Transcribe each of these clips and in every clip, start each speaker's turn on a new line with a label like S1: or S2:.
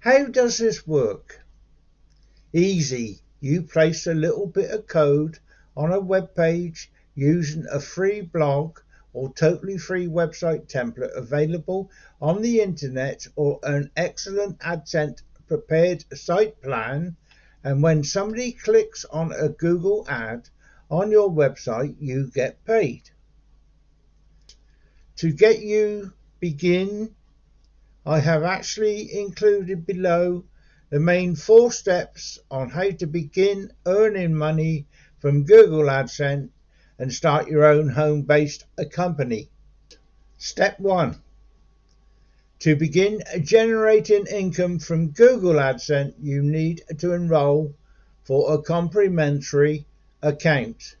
S1: How does this work? Easy. You place a little bit of code on a web page using a free blog or totally free website template available on the internet, or an excellent AdSense prepared site plan, and when somebody clicks on a Google ad on your website, you get paid. To get you begin, I have actually included below the main 4 steps on how to begin earning money from Google Adsense and start your own home-based company. Step 1. To begin generating income from Google Adsense, you need to enroll for a complimentary account.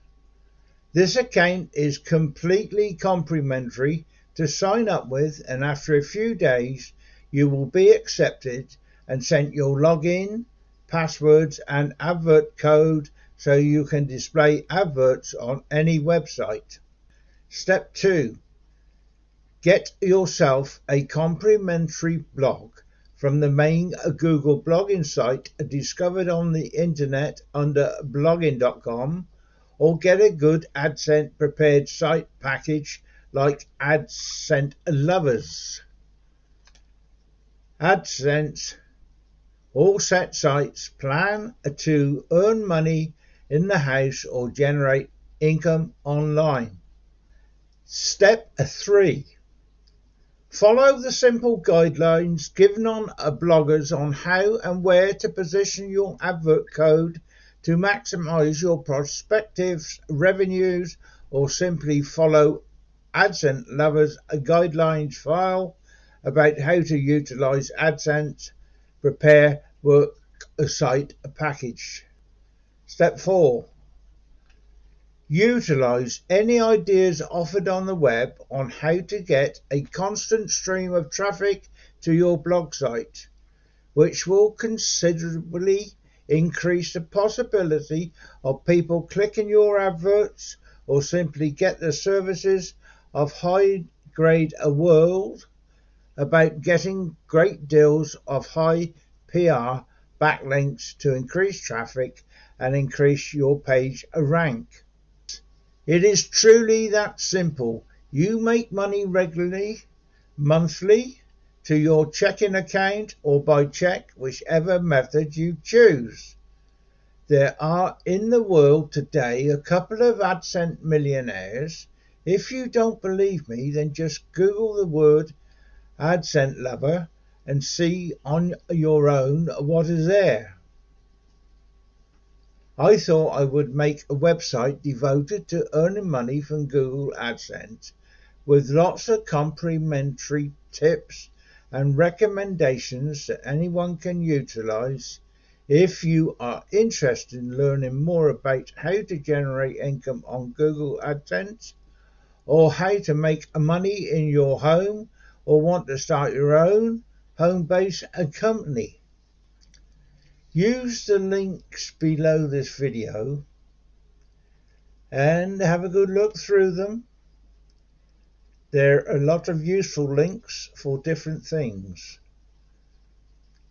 S1: This account is completely complimentary to sign up with, and after a few days you will be accepted and sent your login, passwords and advert code so you can display adverts on any website. Step 2. Get yourself a complimentary blog from the main Google blogging site discovered on the internet under blogging.com, or get a good AdSense prepared site package like AdSense Lovers. AdSense all set sites plan to earn money in the house or generate income online. Step 3. Follow the simple guidelines given on bloggers on how and where to position your advert code to maximize your prospective revenues, or simply follow AdSense Lovers guidelines file about how to utilize AdSense prepare work site package. Step 4. Utilize any ideas offered on the web on how to get a constant stream of traffic to your blog site, which will considerably increase the possibility of people clicking your adverts, or simply get the services of high grade a world about getting great deals of high PR backlinks to increase traffic and increase your page rank. It is truly that simple. You make money regularly, monthly, to your checking account or by check, whichever method you choose. There are in the world today a couple of AdSense millionaires. If you don't believe me, then just Google the word AdSense lover and see on your own what is there. I thought I would make a website devoted to earning money from Google AdSense with lots of complimentary tips and recommendations that anyone can utilize. If you are interested in learning more about how to generate income on Google AdSense, or how to make money in your home, or want to start your own home-based company, use the links below this video and have a good look through them. There are a lot of useful links for different things.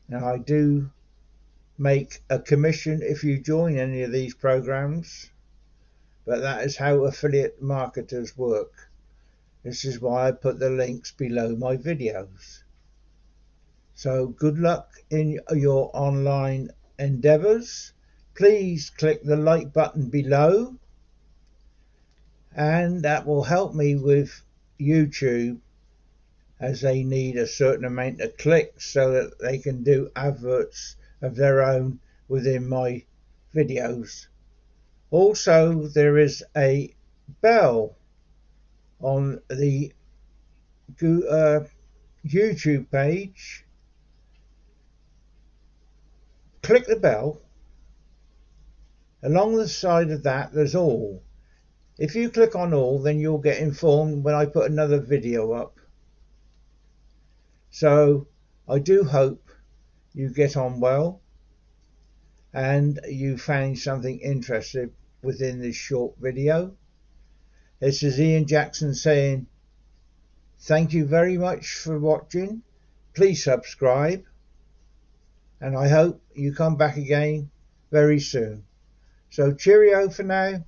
S1: Now, I do make a commission if you join any of these programs, but that is how affiliate marketers work. This is why I put the links below my videos. So good luck in your online endeavors. Please click the like button below, and that will help me with YouTube, as they need a certain amount of clicks so that they can do adverts of their own within my videos. Also, there is a bell on the YouTube page. Click the bell. Along the side of that, there's all. If you click on all, then you'll get informed when I put another video up. So I do hope you get on well and you found something interesting within this short video. This is Ian Jackson saying thank you very much for watching. Please subscribe. and I hope you come back again very soon. So cheerio for now.